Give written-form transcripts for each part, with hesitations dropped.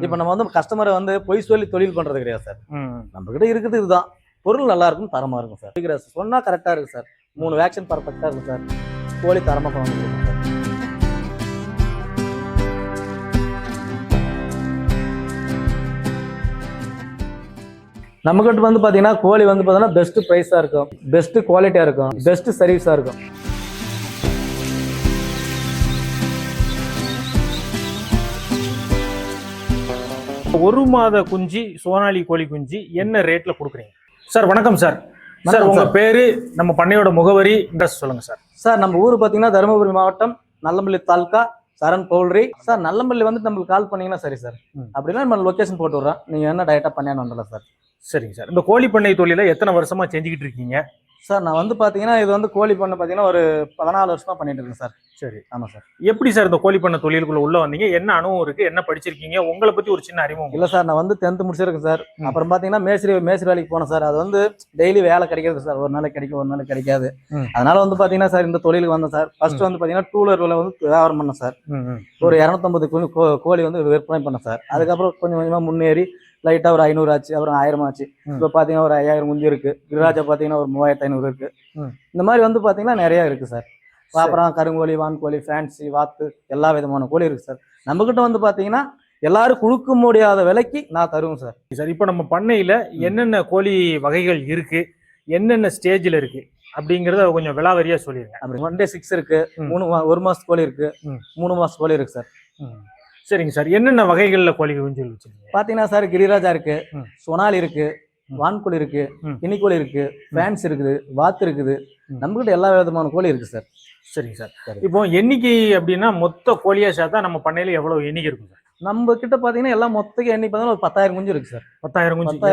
இப்போ நம்ம வந்து கஸ்டமரை வந்து பொய் சொல்லி தொழில் பண்றது கிடையாது சார். நம்ம கிட்ட இருக்குது இதுதான், பொருள் நல்லா இருக்கும், தரமா இருக்கும் சார். சொன்னா கரெக்டா இருக்கு சார். 3 வேக்சின் பர்ஃபெக்டா இருக்கும் சார். கோழி தரமா பண்ணுவோம் சார். நம்மகிட்ட வந்து பாத்தீங்கன்னா கோழி வந்து பாத்தீங்கன்னா பெஸ்ட் பிரைஸா இருக்கும், பெஸ்ட் குவாலிட்டியா இருக்கும், பெஸ்ட் சர்வீஸா இருக்கும். ஒரு மாத குஞ்சு சோனாலி கோழி குஞ்சு என்ன ரேட்ல கொடுக்குறீங்க சார்? வணக்கம் சார். சார் உங்க பேரு, நம்ம பண்ணையோட முகவரி, அட்ரஸ் சொல்லுங்க சார். சார் நம்ம ஊர் பாத்தீங்கன்னா தருமபுரி மாவட்டம் நல்லம்பள்ளி தாலுகா சரண் பவுல்ட்ரி சார். நல்லம்பள்ளி வந்து நம்மளுக்கு கால் பண்ணீங்கன்னா சரி சார். அப்படின்னா நம்ம லொகேஷன் போட்டு விடுறோம், நீங்க என்ன டைரக்டா பண்ணியான்னு வந்துடலாம் சார். சரிங்க சார். இந்த கோழி பண்ணை தொழில எத்தனை வருஷமா செஞ்சுக்கிட்டு இருக்கீங்க சார்? நான் வந்து பாத்தீங்கன்னா இது வந்து கோழி பண்ணை பாத்தீங்கன்னா ஒரு 14 வருஷமா பண்ணிட்டு இருக்கேன் சார். சரி, ஆமா சார். எப்படி சார் இந்த கோழி பண்ணை தொழிலுக்குள்ள உள்ள வந்தீங்க? என்ன அனுபவம் இருக்கு, என்ன படிச்சிருக்கீங்க, உங்களை பத்தி ஒரு சின்ன அறிமுகம். இல்ல சார், நான் வந்து 10th முடிச்சிருக்கேன் சார். அப்புறம் பாத்தீங்கன்னா மேஸ்திரி வேலைக்கு போனேன் சார். அது வந்து டெய்லி வேலை கிடைக்கிறது சார், ஒரு நாளைக்கு கிடைக்கும், ஒரு நாளைக்கு கிடைக்காது. அதனால வந்து பாத்தீங்கன்னா சார் இந்த தொழிலுக்கு வந்தேன் சார். ஃபர்ஸ்ட் வந்து பாத்தீங்கன்னா 2 வீலர்ல வந்து வியாபாரம் பண்ணேன் சார். ஒரு 250 கோழி வந்து விற்பனை பண்ணேன் சார். அதுக்கப்புறம் கொஞ்சம் கொஞ்சமா முன்னேறி லைட்டா ஒரு 500 ஆச்சு, அப்புறம் 1000 ஆச்சு. இப்போ பாத்தீங்கன்னா ஒரு 5000 குஞ்சு இருக்கு. கிரிராஜா பாத்தீங்கன்னா ஒரு 3500 இருக்கு. இந்த மாதிரி வந்து பாத்தீங்கன்னா நிறைய இருக்கு சார். அப்புறம் கருங்கோழி, வான்கோழி, ஃபேன்சி, வாத்து, எல்லா விதமான கோழி இருக்கு சார். நம்ம கிட்ட வந்து பாத்தீங்கன்னா எல்லாரும் கொடுக்க முடியாத விலைக்கு நான் தருவேன் சார். சார் இப்போ நம்ம பண்ணையில என்னென்ன கோழி வகைகள் இருக்கு, என்னென்ன ஸ்டேஜ்ல இருக்கு அப்படிங்கறத கொஞ்சம் விலாவரியா சொல்லிருங்க. அப்படி 1 day 6 இருக்கு, 1 மாசத்து கோழி இருக்கு, 3 மாசத்து கோழி இருக்கு சார். சரிங்க சார். என்னென்ன வகைகள்ல கோழி குஞ்சு வச்சிருக்கீங்க? பாத்தீங்கன்னா சார் கிரிராஜா இருக்கு, சோனாலி இருக்கு, வான்கோழி இருக்கு, கினிக்கோழி இருக்கு, ஃபேன்ஸ் இருக்குது, வாத்து இருக்குது. நம்ம கிட்ட எல்லா விதமான கோழி இருக்கு சார். சரிங்க சார். இப்போ எண்ணிக்கை அப்படின்னா மொத்த கோழியா சேர்த்தா நம்ம பண்ணையில எவ்வளவு எண்ணிக்கை இருக்கும் சார்? நம்ம கிட்ட பாத்தீங்கன்னா எல்லாம் மொத்தக்கு எண்ணிக்கை பார்த்தா ஒரு 10000 குஞ்சு இருக்கு சார். 10000 குஞ்சு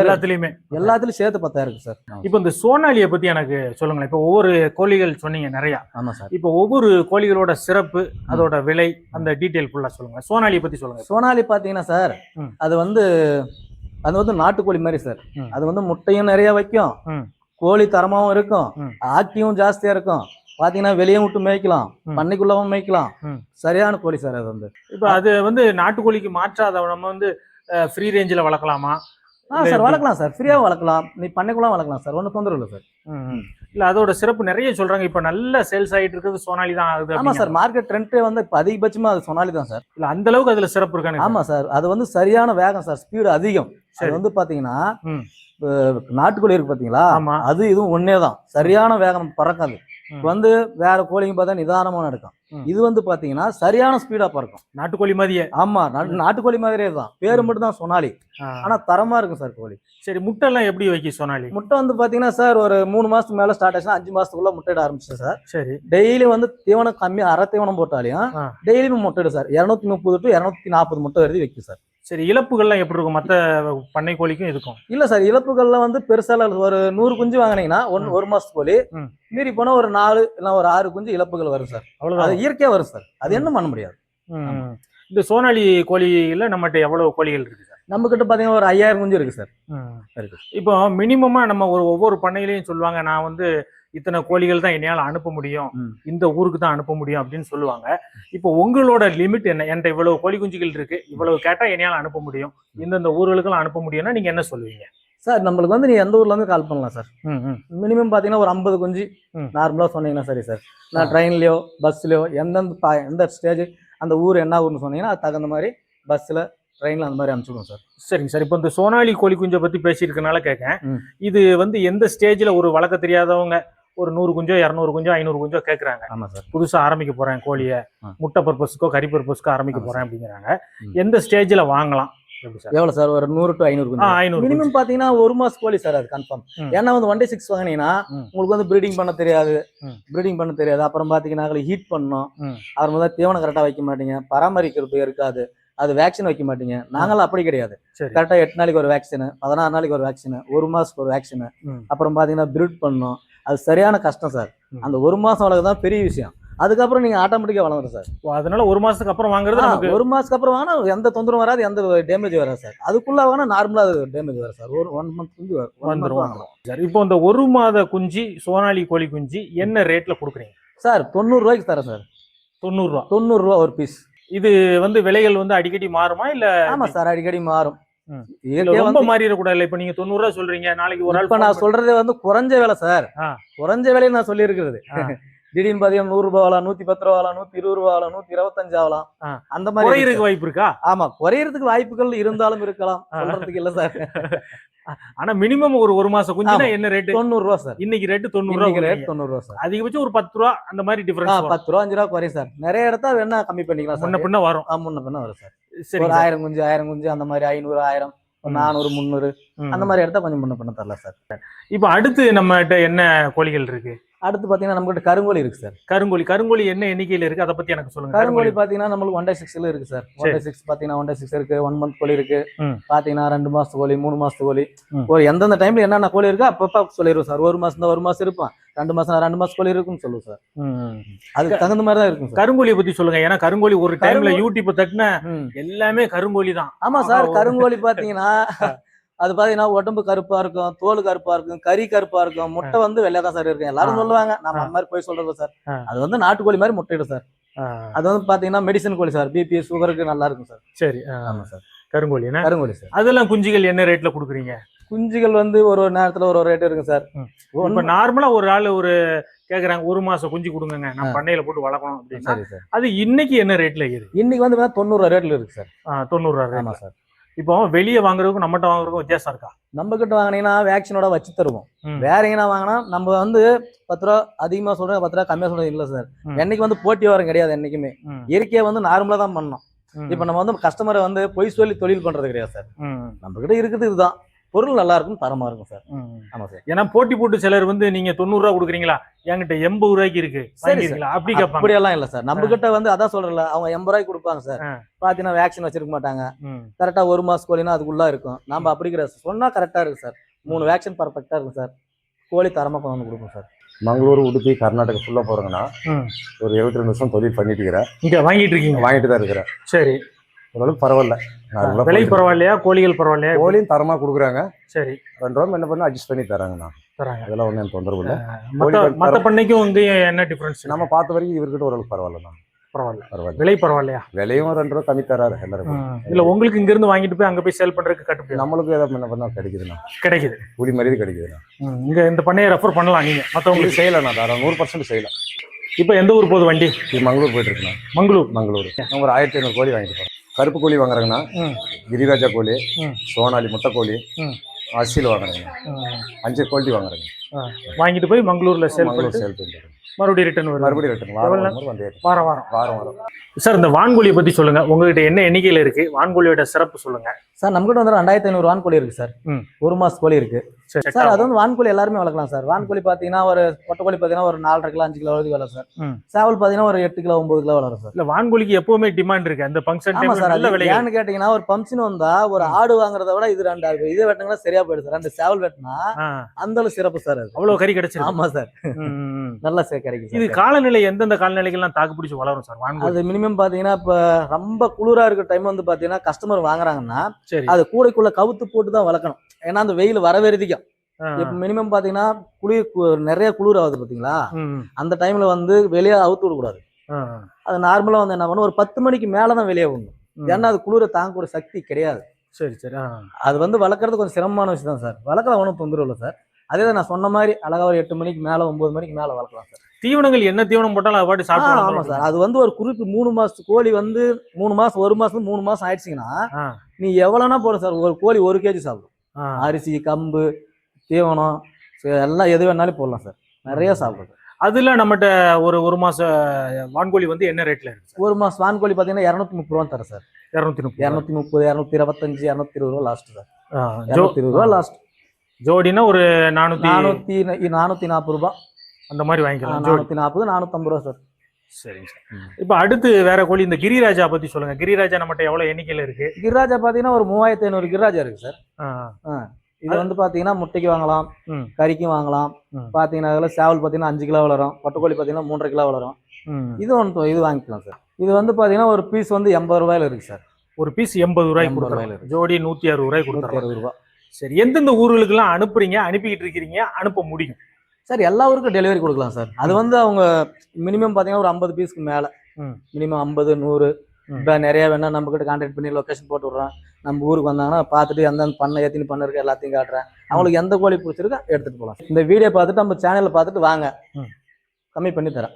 எல்லாத்துலயும் சேர்த்து 10000 இருக்கு சார். இப்போ இந்த சோனாலியை பத்தி எனக்கு சொல்லுங்களேன். இப்போ ஒவ்வொரு கோழிகள் சொன்னீங்க நிறைய. ஆமா சார். இப்போ ஒவ்வொரு கோழிகளோட சிறப்பு, அதோட விலை, அந்த டீடைல் ஃபுல்லா சொல்லுங்க. சோனாலியை பத்தி சொல்லுங்க. சோனாலி பாத்தீங்கன்னா சார் அது வந்து நாட்டுக்கோழி மாதிரி சார். அது வந்து முட்டையும் நிறைய வைக்கும், கோழி தரமாவும் இருக்கும், ஆக்டிவும் ஜாஸ்தியா இருக்கும். பாத்தீங்கன்னா வெளியே விட்டு மேய்க்கலாம், பண்ணைக்குள்ளவும் மேய்க்கலாம். சரியான கோழி சார் அது வந்து. இப்ப அது வந்து நாட்டுக்கோழிக்கு மாற்றாத நம்ம வந்து ஃப்ரீ ரேஞ்சில் வளர்க்கலாமா? சார் வளர்க்கலாம் சார், ஃப்ரீயாவும் வளர்க்கலாம், நீ பண்ணைக்குள்ள வளர்க்கலாம் சார், ஒன்றும் தொந்தரவு இல்லை சார். இல்ல அதோட சிறப்பு நிறைய சொல்றாங்க. இப்ப நல்ல சேல்ஸ் ஆகிட்டு இருக்கிறது சோனாலி தான் ஆகுது. ஆமா சார், மார்க்கெட் ட்ரெண்டே வந்து இப்ப அதிகபட்சமா அது சோனாலி தான் சார். இல்ல அந்த அளவுக்கு அதுல சிறப்பு இருக்காங்க. ஆமா சார், அது வந்து சரியான வேகம் சார், ஸ்பீடு அதிகம். அது வந்து பாத்தீங்கன்னா நாட்டுக்கோழி இருக்கு பாத்தீங்களா, அது இதுவும் ஒன்னே தான், சரியான வேகம் பறக்காது. வந்து வேற கோழிங்க பார்த்தா நிதானமா நடக்கும். இது வந்து பாத்தீங்கன்னா சரியான ஸ்பீடா பறக்கும், நாட்டுக்கோழி மாதிரியே. ஆமா, நாட்டுக்கோழி மாதிரியே தான், பேரு மட்டும் தான் சோனாலி, ஆனா தரமா இருக்கும் சார் கோழி. சரி, முட்டை எல்லாம் எப்படி வைக்க சோனாலி? முட்டை வந்து பாத்தீங்கன்னா சார் ஒரு 3 மாசத்துக்கு மேல ஸ்டார்ட் ஆச்சுன்னா 5 மாசத்துக்குள்ள முட்டையிட ஆரம்பிச்சு சார். சரி, டெய்லி வந்து தீவனம் கம்மி, அரை தீவனம் போட்டாலையும் டெய்லியும் முட்டையிடு சார். 230 to 240 முட்டை வருது வைக்கும் சார். சரி, இழப்புகள்லாம் எப்படி இருக்கும் மற்ற பண்ணை கோழிக்கும் இதுக்கும்? இல்ல சார், இழப்புகள்ல வந்து பெருசா ஒரு 100 குஞ்சு வாங்கினீங்கன்னா 1 மாசத்து கோழி மீறி போனா ஒரு 4 இல்ல ஒரு 6 குஞ்சு இழப்புகள் வரும் சார். அவ்வளவுதான், அது இயற்கையா வரும் சார், அது என்ன பண்ண முடியாது. இந்த சோனாலி கோழியில நம்மகிட்ட எவ்வளவு கோழிகள் இருக்கு சார்? நம்ம கிட்ட பாத்தீங்கன்னா ஒரு 5000 குஞ்சு இருக்கு சார். இப்போ மினிமமா நம்ம ஒவ்வொரு பண்ணையிலையும் சொல்லுவாங்க, நான் வந்து இத்தனை கோழிகள் தான் என்னையால அனுப்ப முடியும், இந்த ஊருக்கு தான் அனுப்ப முடியும் அப்படின்னு சொல்லுவாங்க. இப்போ உங்களோட லிமிட் என்ன? என்கிட்ட இவ்வளவு கோழி குஞ்சுகள் இருக்கு, இவ்வளவு கேட்டா என்னையால அனுப்ப முடியும், இந்தந்த ஊர்களுக்கெல்லாம் அனுப்ப முடியும்னா நீங்க என்ன சொல்லுவீங்க சார்? நம்மளுக்கு வந்து நீ எந்த ஊர்ல இருந்து கால் பண்ணலாம் சார். மினிமம் பாத்தீங்கன்னா ஒரு 50 குஞ்சு நார்மலா சொன்னீங்கன்னா சரி சார். நான் ட்ரெயின்லயோ பஸ்லயோ எந்த ஸ்டேஜ் அந்த ஊர் என்ன ஊர்னு சொன்னீங்கன்னா அது தகுந்த மாதிரி பஸ்ல ட்ரெயின்ல அந்த மாதிரி அனுப்பிச்சுடுவோம் சார். சரிங்க சார். இப்போ இந்த சோனாலி கோழி குஞ்சை பத்தி பேசியிருக்கனால கேட்கேன், இது வந்து எந்த ஸ்டேஜ்ல ஒரு வளர்க்க தெரியாதவங்க ஒரு 100 குஞ்சோ 200 குஞ்சோ 500 குஞ்சோ கேட்கறாங்க, ஆமா சார், புதுசா ஆரம்பிக்க போறேன் கோழியை, முட்டை பர்பஸ்க்கோ கறி பர்பஸ்க்கோ ஆரம்பிக்க போறேன் அப்படிங்கிறாங்க, எந்த ஸ்டேஜ்ல வாங்கலாம்? எவ்வளவு சார்? ஒரு 100 to 500 குஞ்சு. 500 மினிமம் பாத்தீங்கன்னா 1 மாசம் கோழி சார், அது கன்ஃபார்ம். ஏன்னா வந்து 1 day 6 வாங்கினீங்கன்னா உங்களுக்கு வந்து ப்ரீடிங் பண்ண தெரியாது, அப்புறம் பாத்தீங்கன்னா ஹீட் பண்ணணும், அப்புறம் வந்து தீவனம் கரெக்டா வைக்க மாட்டீங்க, பராமரிக்கிறது இருக்காது, அது வேக்சின் வைக்க மாட்டீங்க. நாங்களாம் அப்படி கிடையாது, கரெக்டா 8 நாளைக்கு ஒரு வேக்சின், 16 நாளைக்கு ஒரு வேக்சின், 1 மாசத்துக்கு ஒரு வேக்சின், அப்புறம் பாத்தீங்கன்னா ப்ரீட் பண்ணணும். அது சரியான கஷ்டம் சார். அந்த 1 மாசம் வளர்க்க தான் பெரிய விஷயம். அதுக்கப்புறம் நீங்க ஆட்டோமேட்டிக்கா வளரும் சார். அதனால 1 மாசத்துக்கு அப்புறம் வாங்குறது, 1 மாசத்துக்கு அப்புறம் வாங்கினா எந்த தொந்தரவும் வராது, எந்த டேமேஜ் வராது சார். அதுக்குள்ள வாங்கினா நார்மலா டேமேஜ் வரும் சார். ஒரு 1 மந்த் குஞ்சு வந்துரும் சார். இப்போ இந்த 1 மாத குஞ்சு சோனாலி கோழி குஞ்சு என்ன ரேட்ல கொடுக்குறீங்க சார்? 90 ரூபாய்க்கு தரேன் சார். 90 ரூபா? 90 ரூபா ஒரு பீஸ். இது வந்து விலைகள் வந்து அடிக்கடி மாறுமா இல்ல? ஆமா சார், அடிக்கடி மாறும். ம். இயற்கையா ரொம்ப வந்து மாறிடக்கூடாது இல்ல. இப்ப நீங்க 90 ரூபா சொல்றீங்க, நாளைக்கு ஒரு ஆள் இப்ப phone நான் சொல்றது வந்து குறைஞ்ச விலை சார். ஆ. குறைஞ்ச விலையை நான் சொல்லி இருக்கிறது. ஆ. திடீர்னு பாத்தீங்கன்னா 100 ரூபாய் ஆகலாம், 110 ரூபாய் ஆகலாம், 120 ரூபாய் ஆகலாம், 125 ஆகலாம். ஆ. அந்த மாதிரி இருக்கு குறையறதுக்கு சார். வாய்ப்பு இருக்கா? ஆமா, குறையறதுக்கு வாய்ப்புகள் இருந்தாலும் இருக்கலாம். சொல்றதுக்கு இல்ல சார். ஆனா மினிமம் ஒரு மாசம் குஞ்சுனா ஆமா. என்ன ரேட்? 90 ரூபாய் சார். இன்னைக்கு ரேட் 90 இன்னைக்கு ரூபா. ரேட் 90 ரூபாய் சார். அதிகபட்சம் ஒரு 10 ரூபா அந்த மாதிரி டிஃபரன்ஸ் வரும். 10 ரூபா 5 ரூபா குறையும் சார். நிறைய இடத்த வேணா கம்மி பண்ணிக்கலாம் முன்ன சார். பின்ன வரும். முன்ன பின்ன வரும் சார். சரி. ஒரு 1000 குஞ்சு அந்த மாதிரி 500 1000 400 300 அந்த மாதிரி இடத்த கொஞ்சம் முன்ன பின்ன தரலாம் சார். இப்ப அடுத்து நம்மகிட்ட என்ன கோழிகள் இருக்கு? அடுத்து பாத்தீங்கன்னா நம்ம கிட்ட கருங்கோழி இருக்கு சார். கருங்கோழி என்ன எண்ணிக்கையில இருக்கு, அதை பத்தி எனக்கு சொல்லுங்க. கருங்கோழி பாத்தீங்கன்னா நம்மளுக்கு 1/6 இருக்கு சார். 1/6 பாத்தீங்கன்னா 1/6 இருக்கு, 1 மந்த் கோழி இருக்கு. பாத்தீங்கன்னா 2 மாசத்து கோழி, 3 மாசத்து கோழி. ஒரு எந்தெந்த டைம்ல என்னென்ன கோழி இருக்கு அப்பப்ப சொல்லிடுவோம் சார். 1 மாசம் தான் 1 மாசம் இருப்பான், 2 மாசம் 2 மாசம் கோழி இருக்குன்னு சொல்லுவோம் சார். அதுக்கு தகுந்த மாதிரி தான் இருக்கும் சார். கருங்கோழியை பத்தி சொல்லுங்க. ஏன்னா கருங்கோழி ஒரு டைம்ல யூடியூப் தட்டின எல்லாமே கருங்கோழி தான். ஆமா சார், கருங்கோழி பாத்தீங்கன்னா அது பாத்தீங்கன்னா உடம்பு கருப்பா இருக்கும், தோல் கருப்பா இருக்கும், கறி கருப்பா இருக்கும், முட்டை வந்து வெள்ளையா தான் சார் இருக்கும். எல்லாரும் சொல்லுவாங்க, நம்ம அந்த மாதிரி போய் சொல்றது சார். அது வந்து நாட்டுக்கோழி மாதிரி முட்டையிடும் சார். அது வந்து பாத்தீங்கன்னா மெடிசன் கோழி சார். பிபி சுகருக்கு நல்லா இருக்கும் சார். சரி. ஆமா சார், கருங்கோழி சார். அதெல்லாம் குஞ்சுகள் என்ன ரேட்ல குடுக்குறீங்க? குஞ்சுகள் வந்து ஒரு நேரத்துல ஒரு ரேட் இருக்கு சார். இப்ப நார்மலா ஒரு ஆள் கேக்குறாங்க 1 மாசம் குஞ்சு கொடுங்க, நான் பண்ணையில போட்டு வளர்க்கணும் அப்படின்னா அது இன்னைக்கு என்ன ரேட்ல இருக்கு? இன்னைக்கு வந்து 90 ரூபா ரேட்ல இருக்கு சார். 90 ரூபா. ஆமா சார். இப்போ வெளியே வாங்குறதுக்கும் நம்மகிட்ட வாங்குறதுக்கும் வித்தியாசம் இருக்கா? நம்ம கிட்ட வாங்கினீங்கன்னா வேக்சினோட வச்சு தருவோம். வேற எங்கன்னா வாங்கினா நம்ம வந்து 10 ரூபா அதிகமா சொல்றேன், 10 ரூபா கம்மியா சொல்றது இல்ல சார். என்னைக்கு வந்து போட்டி வரம் கிடையாது. என்னைக்குமே இயற்கையா வந்து நார்மலா தான் பண்ணோம். இப்ப நம்ம வந்து கஸ்டமரை வந்து பொய் சொல்லி தொழில் பண்றது கிடையாது சார். நம்ம கிட்ட இருக்குது இதுதான். பொருள் நல்லா இருக்கும், தரமா இருக்கும் சார். ஆமா சார். ஏன்னா போட்டி போட்டு சிலர் வந்து நீங்க 90 ரூபா கொடுக்குறீங்களா, என்கிட்ட 80 ரூபாய்க்கு இருக்கு வாங்கிருக்கீங்களா அப்படி கேட்பாங்க. அப்படி எல்லாம் இல்ல சார். நம்ம கிட்ட வந்து அதான் சொல்றல, அவங்க 80 ரூபாய்க்கு கொடுப்பாங்க சார். பாத்தீங்கன்னா வேக்சின் வச்சிருக்க மாட்டாங்க. கரெக்டா 1 மாசம் கோழினா அதுக்குள்ள இருக்கும். நம்ம அப்படி கிடையாது, சொன்னா கரெக்டா இருக்கு சார். 3 வேக்சின் பர்ஃபெக்டா இருக்கும் சார். கோழி தரமா கொண்டு வந்து கொடுப்போம் சார். மங்களூர், உடுப்பி, கர்நாடகா ஃபுல்லா போறேங்கன்னா ஒரு 72 வருஷம் தொழில் பண்ணிட்டு இருக்கிறேன். இங்க வாங்கிட்டு இருக்கீங்க? வாங்கிட்டு தான் இருக்கிறேன். சரி. ஓரளவுக்கு பரவாயில்ல. விலை பரவாயில்லையா? கோழிகள் பரவாயில்லையா? கோழியும் தரமா கொடுக்குறாங்க. சரி. 2 ரூபா என்ன பண்ண அட்ஜஸ்ட் பண்ணி தராங்கண்ணா. அதெல்லாம் ஒன்றும் எனக்கு தொந்தரவு இல்லை. மற்ற பண்ணைக்கும் இங்கேயும் என்ன டிஃபரன்ஸ்? நம்ம பார்த்த வரைக்கும் இவர்கிட்ட ஓரளவுக்கு பரவாயில்லண்ணா. பரவாயில்ல. விலை பரவாயில்லையா? விலையும் 2 ரூபா கம்மி தராரு எல்லாருக்கும். இல்ல உங்களுக்கு இங்க இருந்து வாங்கிட்டு போய் அங்க போய் சேல் பண்றதுக்கு கட்டுப்படி நம்மளுக்கு ஏதாவது என்ன பண்ணா கிடைக்குதுண்ணா. கிடைக்குது, கூலி மரியாதை கிடைக்குதுண்ணா. இங்க இந்த பண்ணையை ரெஃபர் பண்ணலாம் நீங்க. மற்றவங்களுக்கு செய்யலாம், தாராளம் 100% செய்யலாம். இப்போ எந்த ஊர் போகுது வண்டி? மங்களூர் போயிட்டு இருக்குண்ணா. மங்களூர் நம்ம ஒரு 1500 கோழி வாங்கிட்டு போறோம். கருப்பு கோழி வாங்குறாங்கண்ணா, கிரிராஜா கோழி, சோனாலி முட்டை கோழி, அசில் வாங்குறாங்க. 5 குவாலிட்டி வாங்குறாங்க. வாங்கிட்டு போய் மங்களூர்ல சேல் பண்ணிட்டு மறுபடியும் ரிட்டர்ன் வாரம். சார் இந்த வான்கோழியை பத்தி சொல்லுங்க. உங்ககிட்ட என்ன எண்ணிக்கையில இருக்கு? வான்கோழியோட சிறப்பு சொல்லுங்க சார். நம்ம கிட்ட வந்து 2500 வான்கோழி இருக்கு சார். 1 மாச கோழி இருக்கு சார். அது வந்து வான்கோழி எல்லாருமே வளர்க்கலாம் சார். வான்கோழி பாத்தீங்கன்னா ஒரு பொட்டை பாத்தீங்கன்னா ஒரு 4.5 கிலோ 5 கிலோ வரைக்கும் வளரும் சார். சேவல் பாத்தீங்கன்னா ஒரு 8 கிலோ 9 கிலோ வளரும் சார். இல்ல வான்கோழிக்கு எப்பவுமே டிமாண்ட் இருக்கு அந்த ஃபங்க்ஷன் டைம்ல. நல்ல விலை. ஏன்னு கேட்டீங்கன்னா ஒரு ஃபங்க்ஷன் வந்தா ஒரு ஆடு வாங்குறத விட இது 2 இதே வெட்டினா சரியா போயிடுது சார். 2 சேவல் வெட்டினா அந்த அளவு சிறப்பு சார். அது அவ்வளவு கறி கிடைச்சிருக்கு. ஆமா சார், நல்லா கிடைக்கும். இது காலநிலை எந்தெந்த காலநிலைகள்லாம் தாக்கு பிடிச்சு வளரும் சார் வான்கோழி? அது மினிமம் பாத்தீங்கன்னா இப்ப ரொம்ப குளிரா இருக்கிற டைம் வந்து பாத்தீங்கன்னா கஸ்டமர் வாங்குறாங்கன்னா அது கூடைக்குள்ள கவுத்து போட்டு தான் வளர்க்கணும். ஏன்னா அந்த வெயில் வரவேறதிக்கும். இப்ப மினிமம் பாத்தீங்கன்னா நிறைய குளிர் ஆகுது பாத்தீங்களா, அந்த டைம்ல வந்து வெளியே அவுத்து விடக்கூடாது. அது நார்மலா வந்து என்ன பண்ணும், ஒரு 10 மணிக்கு மேலதான் வெளியே விடணும். ஏன்னா அது குளிரை தாங்க ஒரு சக்தி கிடையாது. சரி சரி. அது வந்து வளர்க்கறது கொஞ்சம் சிரமமான விஷயம் தான் சார். வளர்க்கலாம், ஒன்றும் தொந்தரவு இல்லை சார். அதே தான் நான் சொன்ன மாதிரி அழகா ஒரு 8 மணிக்கு மேல 9 மணிக்கு மேல வளர்க்கலாம் சார். தீவனங்கள் என்ன தீவனம் போட்டாலும் அது பாட்டு சாப்பிட்டு. ஆமா சார். அது வந்து ஒரு குறிப்பு 3 மாசத்து கோழி வந்து 3 மாசம் 1 மாசம் 3 மாசம் ஆயிடுச்சுங்கன்னா நீ எவ்வளவுனா போடும் சார். ஒரு கோழி 1 கேஜி சாப்பிடும். அரிசி, கம்பு, தீவனம் எல்லாம் எது வேணாலும் போடலாம் சார். நிறைய சாப்பிடுறது. அதுல நம்மகிட்ட ஒரு மாச வான்கோழி வந்து என்ன ரேட்ல இருக்கு? 1 மாசம் வான்கோழி பாத்தீங்கன்னா 230 ரூபா தர சார். 230, 225, 220 ரூபா லாஸ்ட் சார். 220 ரூபா லாஸ்ட். ஜோடினா ஒரு 440 ரூபாய் அந்த மாதிரி வாங்கிக்கலாம். 440, 450 ரூபா சார். சரிங்க சார். இப்ப அடுத்து வேற கோழி இந்த கிரிராஜா பத்தி சொல்லுங்க. கிரிராஜா நம்மகிட்ட எவ்வளவு எண்ணிக்கையில இருக்கு? கிரிராஜா பாத்தீங்கன்னா ஒரு 3500 கிரிராஜா இருக்கு சார். இது வந்து பாத்தீங்கன்னா முட்டைக்கு வாங்கலாம், கறிக்கும் வாங்கலாம். பாத்தீங்கன்னா அதுல சேவல் பாத்தீங்கன்னா 5 கிலோ வளரும், பொட்டக்கோழி பாத்தீங்கன்னா 3.5 கிலோ வளரும். இது வாங்கிக்கலாம் சார். இது வந்து பாத்தீங்கன்னா ஒரு பீஸ் வந்து 80 ரூபாயில இருக்கு சார். ஒரு பீஸ் 80 ரூபாய்க்கு கொடுக்குறாங்க. ஜோடி 160 ரூபாய்க்கு கொடுக்குறாங்க. 160 ரூபாய். சரி, எந்தெந்த ஊர்களுக்கு எல்லாம் அனுப்பிக்கிட்டு இருக்கீங்க, அனுப்ப முடியும் சார்? எல்லா ஊருக்கும் டெலிவரி கொடுக்கலாம் சார். அது வந்து அவங்க மினிமம் பாத்தீங்கன்னா ஒரு 50 பீஸ்க்கு மேல, மினிமம் 50, 100 இப்போ நிறைய வேணா நம்ம கிட்ட கான்டாக்ட் பண்ணி லொக்கேஷன் போட்டு விட்றோம். நம்ம ஊருக்கு வந்தாங்கன்னா பார்த்துட்டு எந்தெந்த பண்ணை எத்தனை பண்ணை இருக்கு எல்லாத்தையும் காட்டுறேன். அவங்களுக்கு எந்த கோழி பிடிச்சிருக்கோ எடுத்துட்டு போகலாம். இந்த வீடியோ பார்த்துட்டு நம்ம சேனலில் பார்த்துட்டு வாங்க, கம்மி பண்ணி தரேன்.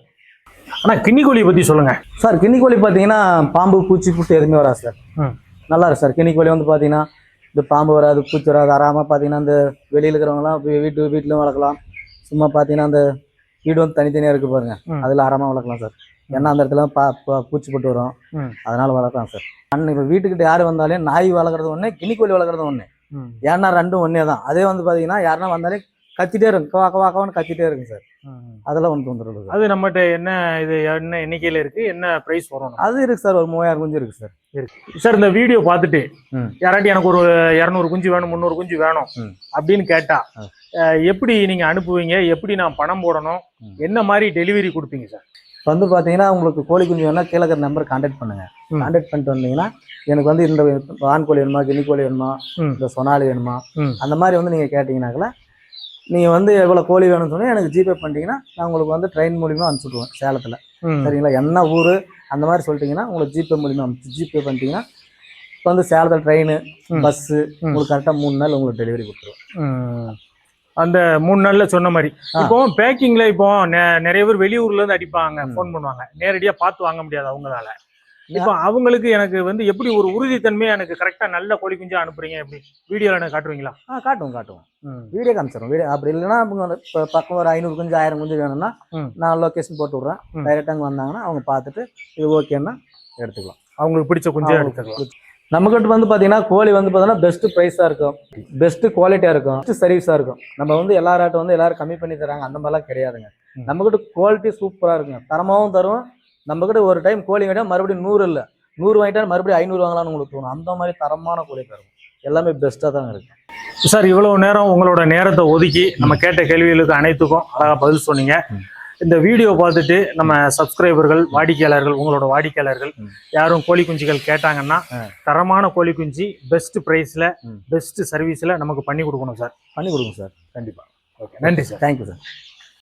ஆனால் கின்னி கோழியை பற்றி சொல்லுங்க சார். கின்னி கோழி பார்த்தீங்கன்னா பாம்பு பூச்சி புட்டு எதுவுமே வராது சார். நல்லா இருக்கு சார். கின்னி கோழி வந்து பார்த்தீங்கன்னா இந்த பாம்பு வராது, பூச்சி வராது. ஆறாமல் பார்த்தீங்கன்னா இந்த வெளியில் இருக்கிறவங்களாம் வீட்டிலும் வளர்க்கலாம். சும்மா பார்த்தீங்கன்னா அந்த வீடு வந்து தனித்தனியாக இருக்கு பாருங்க, அதில் ஆறாமல் வளர்க்கலாம் சார். ஏன்னா அந்த இடத்துல பூச்சி போட்டு வரும், அதனால வளர்க்கலாம் சார். இப்போ வீட்டுக்கிட்ட யார் வந்தாலே நாய் வளர்க்குறது ஒன்று, கின்னி கோழி வளர்க்குறது ஒன்று. ஏன்னா ரெண்டும் ஒன்றே தான். அதே வந்து பார்த்தீங்கன்னா யாருன்னா வந்தாலே கத்திட்டே இருக்கும், கவாக்கவான்னு கத்திட்டே இருக்கும் சார். அதெல்லாம் ஒன்று வந்துடுது. அது நம்மகிட்ட என்ன இது என்ன எண்ணிக்கையில் இருக்கு, என்ன ப்ரைஸ் வரும்? அது இருக்கு சார், ஒரு 3000 குஞ்சு இருக்கு சார். இருக்கு சார். இந்த வீடியோ பார்த்துட்டு யாராட்டி எனக்கு ஒரு 200 குஞ்சு வேணும், 300 குஞ்சு வேணும் அப்படின்னு கேட்டா எப்படி நீங்க அனுப்புவீங்க? எப்படி நான் பணம் போடணும்? என்ன மாதிரி டெலிவரி கொடுப்பீங்க சார்? வந்து பார்த்தீங்கன்னா உங்களுக்கு கோழி குஞ்சு வேணா கீழே இருக்கிற நம்பர் கான்டாக்ட் பண்ணுங்க. கான்டாக்ட் பண்ணிட்டு வந்தீங்கன்னா எனக்கு வந்து இந்த ஆண் கோழி வேணுமா, கின்னி கோழி வேணுமா, இந்த சொனாலி வேணுமா, அந்த மாதிரி வந்து நீங்கள் கேட்டிங்கனாக்கல நீங்கள் வந்து எவ்வளோ கோழி வேணும்னு சொன்னால் எனக்கு ஜிபே பண்ணிட்டீங்கன்னா நான் உங்களுக்கு வந்து ட்ரெயின் மூலியமாக அனுப்பிச்சுடுவேன் சேலத்தில். சரிங்களா? என்ன ஊர் அந்த மாதிரி சொல்லிட்டீங்கன்னா உங்களுக்கு ஜிபே மூலியமாக ஜிபே பண்ணிட்டீங்கன்னா இப்போ வந்து சேலத்தில் ட்ரெயின் பஸ்ஸு உங்களுக்கு கரெக்டாக 3 நாள் உங்களுக்கு டெலிவரி கொடுத்துருவோம். அந்த 3 நாள்ல சொன்ன மாதிரி. இப்போ பேக்கிங்ல இப்போ நிறைய பேர் வெளியூர்ல இருந்து அடிப்பாங்க, ஃபோன் பண்ணுவாங்க, நேரடியா பார்த்து வாங்க முடியாது அவங்களால. இப்போ அவங்களுக்கு எனக்கு வந்து எப்படி ஒரு உறுதித்தன்மையை எனக்கு கரெக்டா நல்ல கோழி குஞ்சா அனுப்புறீங்க? எப்படி வீடியோல எனக்கு காட்டுவீங்களா? காட்டுவோம். வீடியோ காமிச்சிடும். வீடியோ அப்படி இல்லைன்னா அவங்க பக்கம் ஒரு 500 குஞ்சு 1000 குஞ்சு வேணும்னா நான் லொக்கேஷன் போட்டு விட்றேன். டைரெக்டாக அங்கே வந்தாங்கன்னா அவங்க பார்த்துட்டு இது ஓகேன்னா எடுத்துக்கலாம், அவங்களுக்கு பிடிச்ச குஞ்சா எடுத்துக்கலாம். நம்மகிட்ட வந்து பார்த்தீங்கன்னா கோழி வந்து பார்த்தீங்கன்னா பெஸ்ட் ப்ரைஸாக இருக்கும், பெஸ்ட் குவாலிட்டியாக இருக்கும், பெஸ்ட் சர்வீஸாக இருக்கும். நம்ம வந்து எல்லாராட்டும் வந்து எல்லாரும் கம்மி பண்ணி தராங்க அந்த மாதிரிலாம் கிடையாதுங்க. நம்மகிட்ட குவாலிட்டி சூப்பராக இருக்குங்க, தரமாகவும் தரும். நம்மகிட்ட ஒரு டைம் கோழி வேண்டாம் மறுபடியும் 100 இல்லை 100 வாங்கிட்டா மறுபடியும் 500 வாங்கலாம்னு உங்களுக்கு தோணும். அந்த மாதிரி தரமான கோழி தரும். எல்லாமே பெஸ்ட்டாக தான் இருக்கு சார். இவ்வளவு நேரம் உங்களோட நேரத்தை ஒதுக்கி நம்ம கேட்ட கேள்விகளுக்கு அனைத்துக்கும் அழகாக பதில் சொன்னீங்க. இந்த வீடியோ பார்த்துட்டு நம்ம சப்ஸ்கிரைபர்கள், வாடிக்கையாளர்கள், உங்களோட வாடிக்கையாளர்கள் யாரும் கோழி குஞ்சுகள் கேட்டாங்கன்னா தரமான கோழி குஞ்சு பெஸ்ட் ப்ரைஸில் பெஸ்ட் சர்வீஸில் நமக்கு பண்ணி கொடுக்கணும் சார். பண்ணி கொடுங்க சார், கண்டிப்பாக. ஓகே, நன்றி சார். Thank you sir.